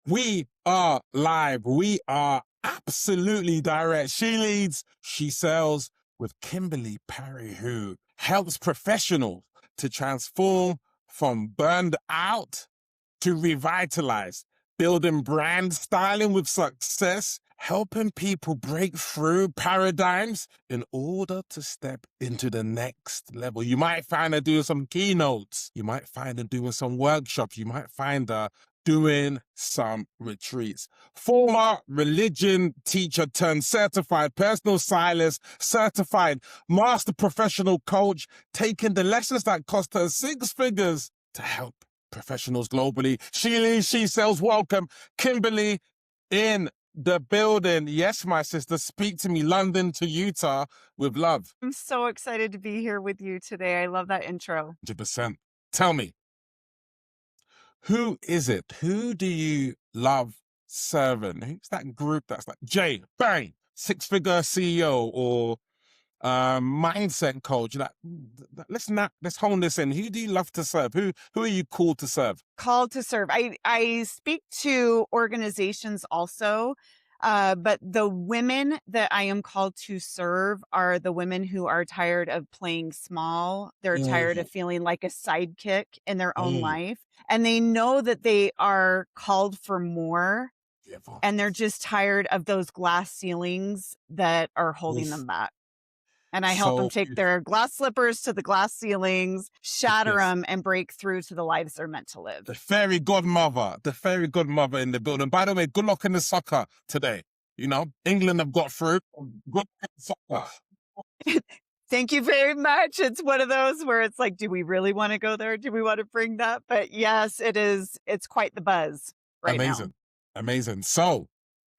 We are live. We are absolutely direct. She leads, she sells with Kimberly Parry, who helps professionals to transform from burned out to revitalize, building brand styling with success, helping people break through paradigms in order to step into the next level. You might find her doing some keynotes. You might find her doing some workshops. You might find her doing some retreats. Former religion teacher turned certified personal stylist, certified master professional coach, taking the lessons that cost her six figures to help professionals globally. She sells. Welcome, Kimberly in the building. Yes, my sister, speak to me. London to Utah with love. I'm so excited to be here with you today. I love that intro. 100%. Tell me, who is it? Who do you love serving? Who's that group that's like Jay, bang, six-figure CEO or mindset coach? Like, let's hone this in. Who do you love to serve? Who are you called to serve? Called to serve. I speak to organizations also, but the women that I am called to serve are the women who are tired of playing small. They're tired Mm, of feeling like a sidekick in their own mm, life, and they know that they are called for more, beautiful. and they're just tired of those glass ceilings that are holding Oof, them back. And I help them so take beautiful. their glass slippers to the glass ceilings, shatter Yes. them, and break through to the lives they're meant to live. The fairy godmother in the building. By the way, good luck in the soccer today. You know, England have got through. Good luck in soccer. Thank you very much. It's one of those where it's like, do we really want to go there? Do we want to bring that? But yes, it is. It's quite the buzz right now. Amazing. Amazing. So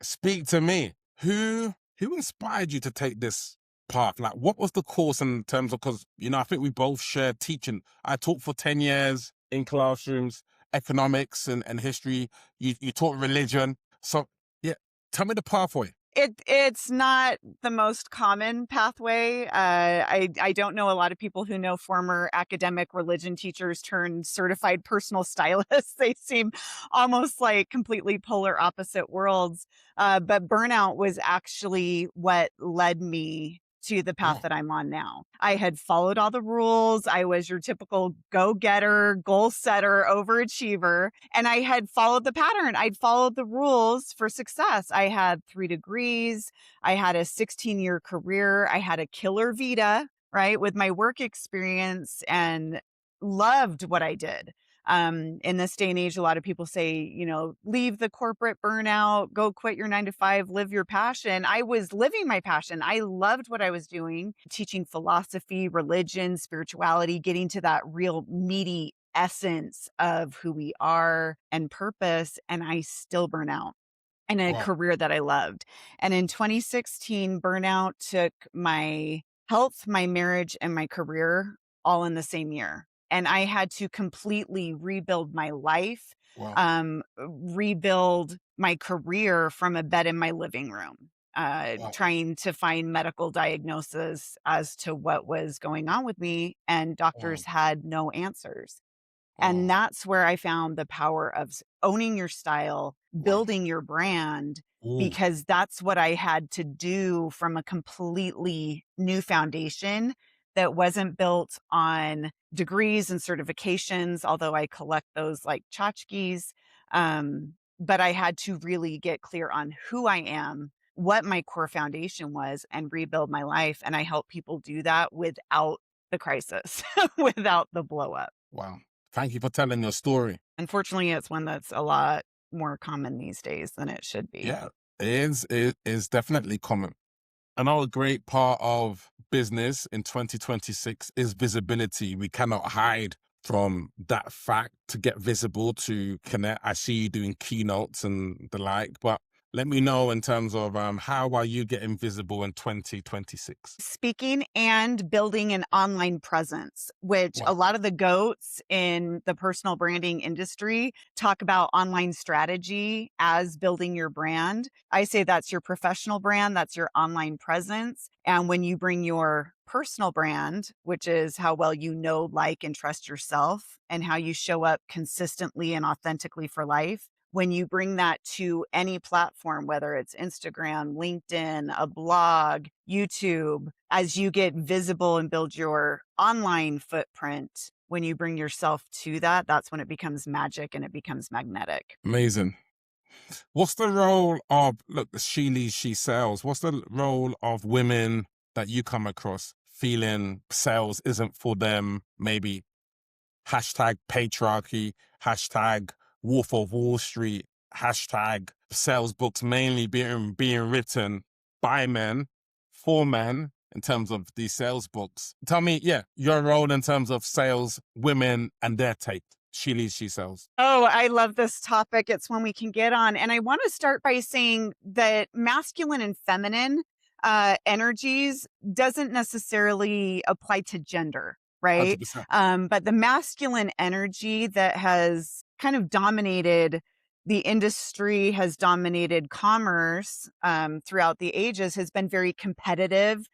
speak to me. Who inspired you to take this path? Like, what was the course in terms of, because, you know, I think we both share teaching. I taught for 10 years in classrooms, economics and history. You taught religion. So yeah, tell me the pathway. It's not the most common pathway. I don't know a lot of people who know former academic religion teachers turned certified personal stylists. They seem almost like completely polar opposite worlds. But burnout was actually what led me to the path Oh, that I'm on now. I had followed all the rules. I was your typical go-getter, goal setter, overachiever, and I had followed the pattern. I'd followed the rules for success. I had 3 degrees. I had a 16-year career. I had a killer vita, right, with my work experience and loved what I did. In this day and age, a lot of people say, leave the corporate burnout, go quit your 9 to 5, live your passion. I was living my passion. I loved what I was doing, teaching philosophy, religion, spirituality, getting to that real meaty essence of who we are and purpose. And I still burn out in a wow. career that I loved. And in 2016, burnout took my health, my marriage, and my career all in the same year. And I had to completely rebuild my life, Wow. rebuild my career from a bed in my living room, Wow. trying to find medical diagnosis as to what was going on with me. And Wow. doctors had no answers. And Wow. that's where I found the power of owning your style, Wow. building your brand, Ooh. because that's what I had to do from a completely new foundation that wasn't built on degrees and certifications, although I collect those like tchotchkes. But I had to really get clear on who I am, what my core foundation was, and rebuild my life. And I help people do that without the crisis, without the blow up. Wow. Thank you for telling your story. Unfortunately, it's one that's a lot more common these days than it should be. Yeah, it is definitely common. Another great part of business in 2026 is visibility. We cannot hide from that fact to get visible, to connect. I see you doing keynotes and the like, but let me know in terms of how are you getting visible in 2026? Speaking and building an online presence, which a Wow. lot of the goats in the personal branding industry talk about online strategy as building your brand. I say that's your professional brand, that's your online presence. And when you bring your personal brand, which is how well you know, like, and trust yourself and how you show up consistently and authentically for life, when you bring that to any platform, whether it's Instagram, LinkedIn, a blog, YouTube, as you get visible and build your online footprint, when you bring yourself to that, that's when it becomes magic and it becomes magnetic. Amazing. What's the role of, look, she leads, she sells. What's the role of women that you come across feeling sales isn't for them? Maybe hashtag patriarchy, hashtag Wolf of Wall Street, hashtag sales books mainly being written by men, for men in terms of these sales books. Tell me, yeah, your role in terms of sales, women and their take. She leads, she sells. Oh, I love this topic. It's one we can get on. And I want to start by saying that masculine and feminine energies doesn't necessarily apply to gender, right? 100%. But the masculine energy that has kind of dominated the industry, has dominated commerce throughout the ages, has been very competitive,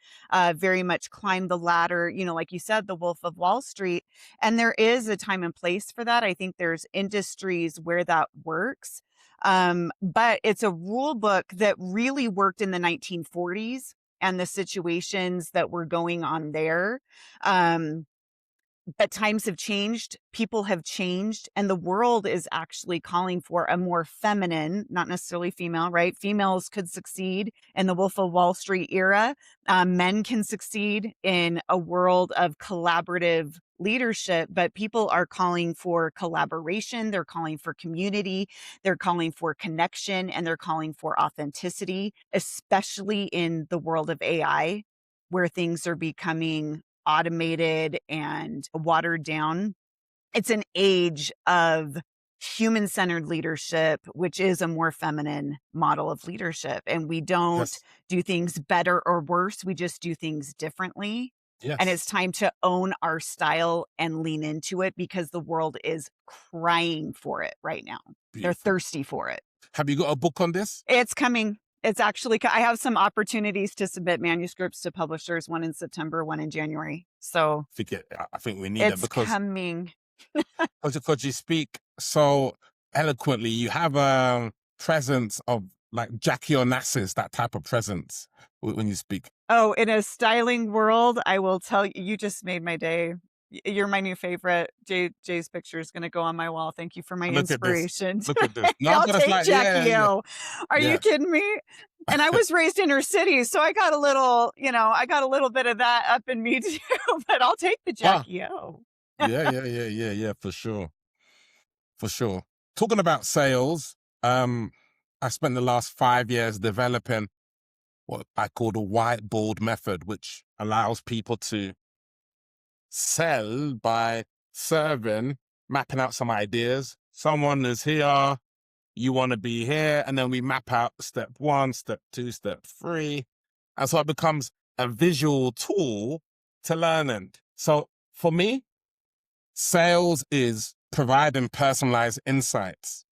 very much climbed the ladder, like you said, the Wolf of Wall Street. And there is a time and place for that. I think there's industries where that works. But it's a rule book that really worked in the 1940s and the situations that were going on there. But times have changed, people have changed, and the world is actually calling for a more feminine, not necessarily female, right? Females could succeed in the Wolf of Wall Street era. Men can succeed in a world of collaborative leadership, but people are calling for collaboration. They're calling for community. They're calling for connection, and they're calling for authenticity, especially in the world of AI, where things are becoming automated and watered down. It's an age of human-centered leadership, which is a more feminine model of leadership. And we don't Yes. do things better or worse. We just do things differently. And Yes. it's time to own our style and lean into it because the world is crying for it right now. They're Beautiful. thirsty for it. Have you got a book on this? It's coming. It's actually, I have some opportunities to submit manuscripts to publishers, one in September, one in January. So I think we need it it's because coming. you speak so eloquently. You have a presence of like Jackie Onassis, that type of presence when you speak. Oh, in a styling world, I will tell you, you just made my day. You're my new favorite. Jay's picture is going to go on my wall. Thank you for my Look at this. inspiration. Look at this. No, I'll but it's take like, yeah, Jackie yeah, O. Are you yeah. kidding me? And I was raised inner city, so I got a little, I got a little bit of that up in me too, but I'll take the Wow. Jackie O. Yeah, for sure. For sure. Talking about sales, I spent the last 5 years developing what I call the whiteboard method, which allows people to sell by serving, mapping out some ideas. Someone is here, you want to be here, and then we map out step 1, step 2, step 3. And so it becomes a visual tool to learning. So for me, sales is providing personalized insights.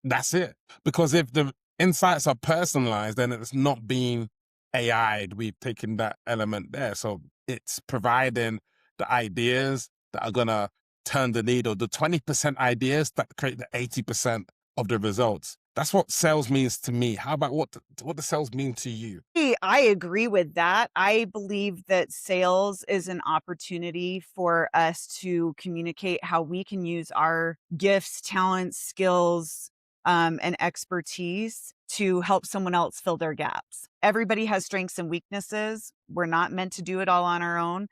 That's it. Because if the insights are personalized, then it's not being AI'd. We've taken that element there. So it's providing the ideas that are going to turn the needle, the 20% ideas that create the 80% of the results. That's what sales means to me. How about what does sales mean to you? I agree with that. I believe that sales is an opportunity for us to communicate how we can use our gifts, talents, skills, and expertise to help someone else fill their gaps. Everybody has strengths and weaknesses. We're not meant to do it all on our own.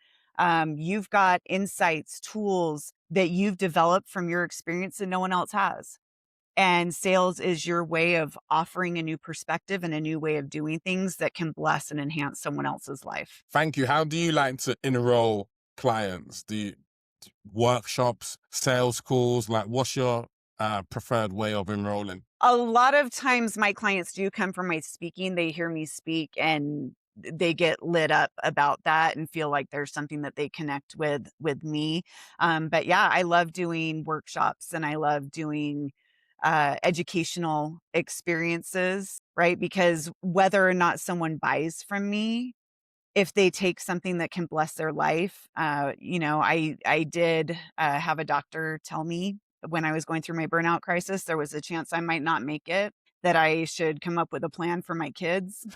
You've got insights, tools that you've developed from your experience that no one else has. And sales is your way of offering a new perspective and a new way of doing things that can bless and enhance someone else's life. Thank you. How do you like to enroll clients? Do you workshops, sales calls? Like, what's your preferred way of enrolling? A lot of times my clients do come from my speaking. They hear me speak and they get lit up about that and feel like there's something that they connect with me. But yeah, I love doing workshops and I love doing educational experiences, right? Because whether or not someone buys from me, if they take something that can bless their life, I did have a doctor tell me when I was going through my burnout crisis, there was a chance I might not make it, that I should come up with a plan for my kids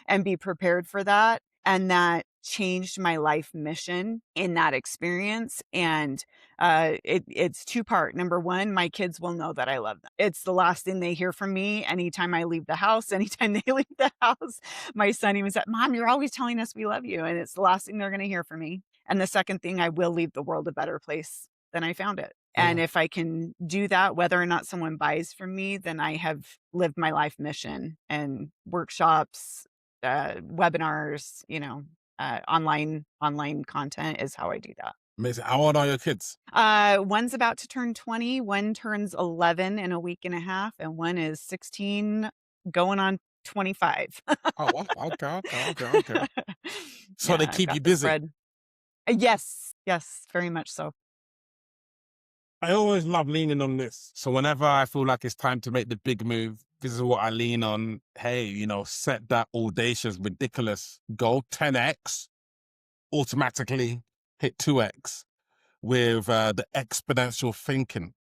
and be prepared for that. And that changed my life mission in that experience. And it's two-part. Number one, my kids will know that I love them. It's the last thing they hear from me anytime I leave the house, anytime they leave the house. My son even said, Mom, you're always telling us we love you. And it's the last thing they're going to hear from me. And the second thing, I will leave the world a better place than I found it. And if I can do that, whether or not someone buys from me, then I have lived my life mission. And workshops, webinars, online content is how I do that. Amazing. How old are your kids? One's about to turn 20, one turns 11 in a week and a half, and one is 16 going on 25. Oh, wow. Okay. So they Yeah, I've keep got you the busy. spread. Yes, very much so. I always love leaning on this. So whenever I feel like it's time to make the big move, this is what I lean on. Hey, set that audacious, ridiculous goal, 10x, automatically hit 2x with the exponential thinking.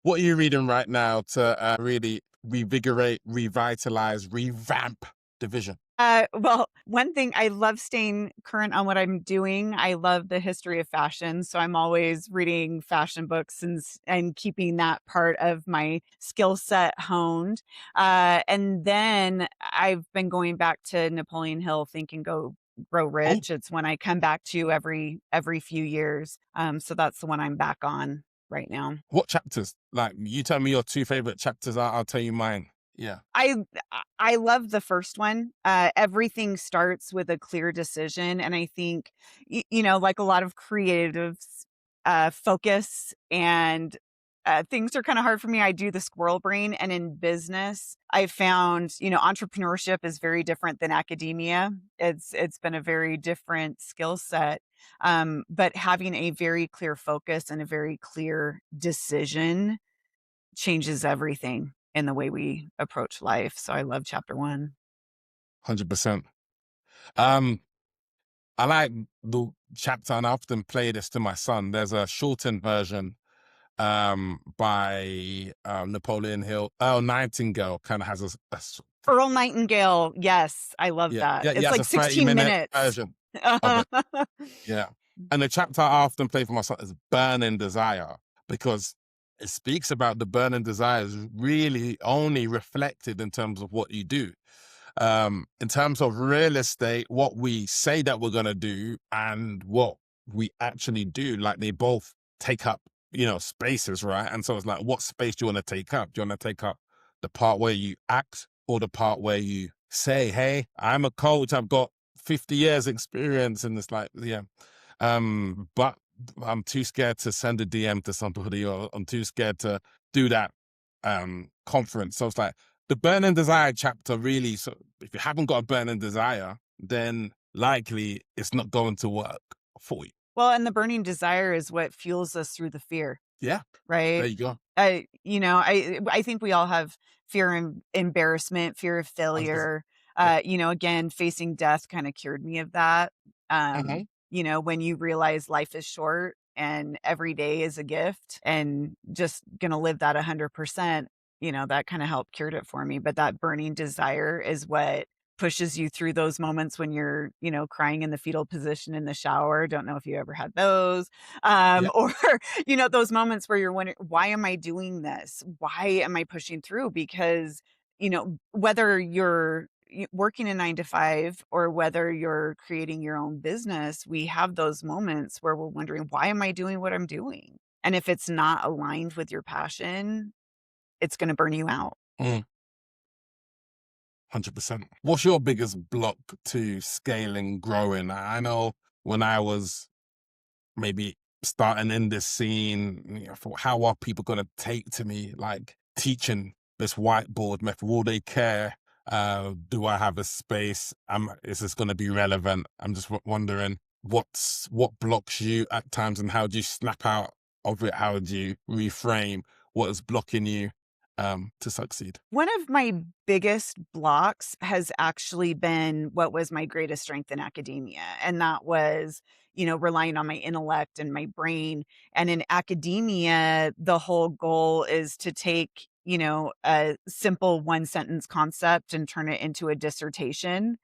What are you reading right now to really revigorate, revitalize, revamp the vision? Well, one thing, I love staying current on what I'm doing. I love the history of fashion, so I'm always reading fashion books and keeping that part of my skill set honed. And then I've been going back to Napoleon Hill, Think and Grow Oh, Rich. It's one I come back to every few years. So that's the one I'm back on right now. what chapters? Like, you tell me your two favorite chapters, I'll tell you mine. Yeah. I love the first one. Everything starts with a clear decision, and I think like a lot of creatives, focus and things are kind of hard for me. I do the squirrel brain, and in business, I found entrepreneurship is very different than academia. It's been a very different skill set, but having a very clear focus and a very clear decision changes everything in the way we approach life. So I love chapter 1. 100%. Um, I like the chapter, and I often play this to my son. There's a shortened version by Napoleon Hill. Earl Nightingale kind of has Earl Nightingale. Yes, I love yeah, that. he It's has a like 16 30-minute minutes. version of it. Yeah. And the chapter I often play for my son is Burning Desire, because it speaks about the burning desires really only reflected in terms of what you do. In terms of real estate, what we say that we're going to do and what we actually do, like, they both take up, spaces, right? And so it's like, what space do you want to take up? Do you want to take up the part where you act, or the part where you say, hey, I'm a coach, I've got 50 years experience? And it's like, yeah. But I'm too scared to send a DM to somebody, or I'm too scared to do that conference. So it's like, the burning desire chapter really, so if you haven't got a burning desire, then likely it's not going to work for you. Well, and the burning desire is what fuels us through the fear, Yeah, there right? you go. I think we all have fear and embarrassment, fear of 100%. failure. Yeah. Again, facing death kind of cured me of that. Mhm. When you realize life is short and every day is a gift and just going to live that 100%, that kind of helped cured it for me. But that burning desire is what pushes you through those moments when you're, crying in the fetal position in the shower. Don't know if you ever had those. Yeah. Or, those moments where you're wondering, why am I doing this? Why am I pushing through? Because, whether you're working a 9 to 5 or whether you're creating your own business, we have those moments where we're wondering, why am I doing what I'm doing? And if it's not aligned with your passion, it's going to burn you out. 100%. What's your biggest block to scaling, growing? I know when I was maybe starting in this scene, for how are people going to take to me, like, teaching this whiteboard method? Will they care? Do I have a space? Is this going to be relevant? I'm just wondering what blocks you at times, and how do you snap out of it? How do you reframe what is blocking you? to succeed? One of my biggest blocks has actually been what was my greatest strength in academia. And that was, relying on my intellect and my brain. And in academia, the whole goal is to take, a simple one sentence concept and turn it into a dissertation.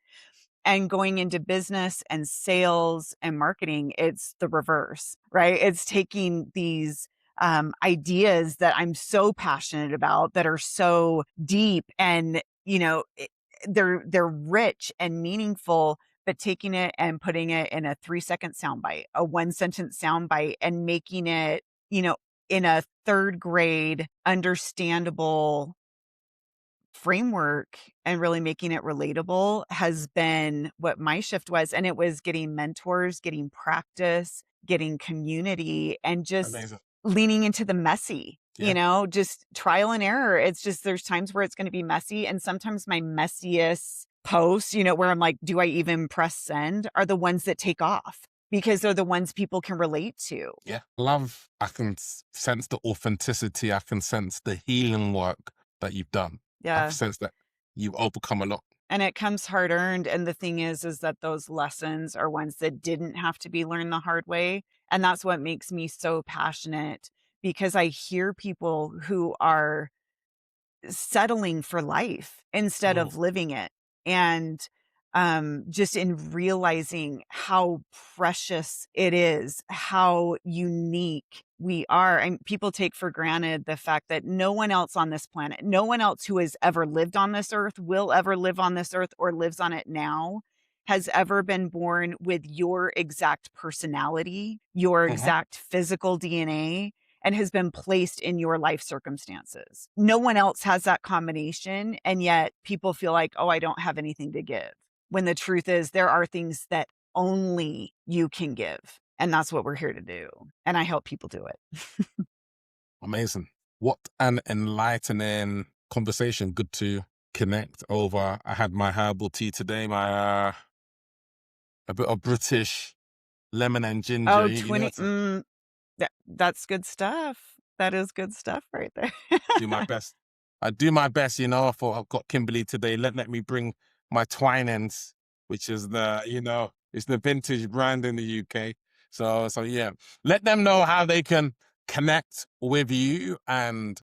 And going into business and sales and marketing, it's the reverse, right? It's taking these ideas that I'm so passionate about that are so deep and, they're rich and meaningful, but taking it and putting it in a 3-second soundbite, a 1-sentence soundbite, and making it, in a third grade understandable framework and really making it relatable has been what my shift was. And it was getting mentors, getting practice, getting community, and just Amazing. leaning into the messy, just trial and error. It's just, there's times where it's going to be messy. And sometimes my messiest posts, where I'm like, do I even press send, are the ones that take off because they're the ones people can relate to. Yeah. Love, I can sense the authenticity. I can sense the healing work that you've done. Yeah. I've sensed that you've overcome a lot. And it comes hard earned. And the thing is that those lessons are ones that didn't have to be learned the hard way. And that's what makes me so passionate, because I hear people who are settling for life instead of living it. And just in realizing how precious it is, how unique we are. And people take for granted the fact that no one else on this planet, no one else who has ever lived on this earth, will ever live on this earth, or lives on it now, has ever been born with your exact personality, your exact physical DNA, and has been placed in your life circumstances. No one else has that combination. And yet people feel like, oh, I don't have anything to give. When the truth is, there are things that only you can give. And that's what we're here to do. And I help people do it. Amazing. What an enlightening conversation. Good to connect over. I had my herbal tea today, my a bit of British lemon and ginger. Oh, 20. That's good stuff. That is good stuff right there. Do my best. I do my best, I thought I've got Kimberly today. Let me bring my Twinings, which is it's the vintage brand in the UK. So yeah, let them know how they can connect with you and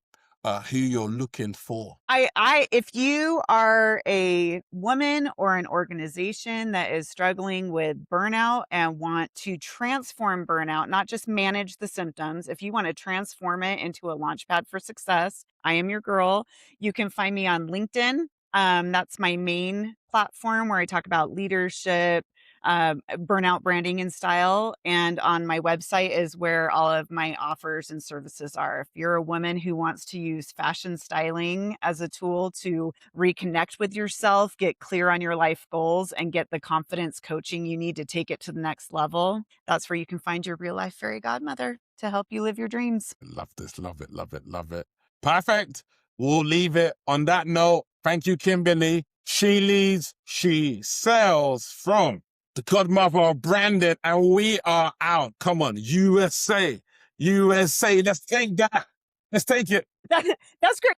who you're looking for. If you are a woman or an organization that is struggling with burnout and want to transform burnout, not just manage the symptoms, if you want to transform it into a launchpad for success, I am your girl. You can find me on LinkedIn. That's my main platform where I talk about leadership, burnout, branding, and style. And on my website is where all of my offers and services are. If you're a woman who wants to use fashion styling as a tool to reconnect with yourself, get clear on your life goals, and get the confidence coaching you need to take it to the next level, that's where you can find your real life fairy godmother to help you live your dreams. Love this. Love it. Love it. Love it. Perfect. We'll leave it on that note. Thank you, Kimberly. She leads, she sells from the godmother of branding, and we are out. Come on, USA. USA. Let's take that. Let's take it. That's great.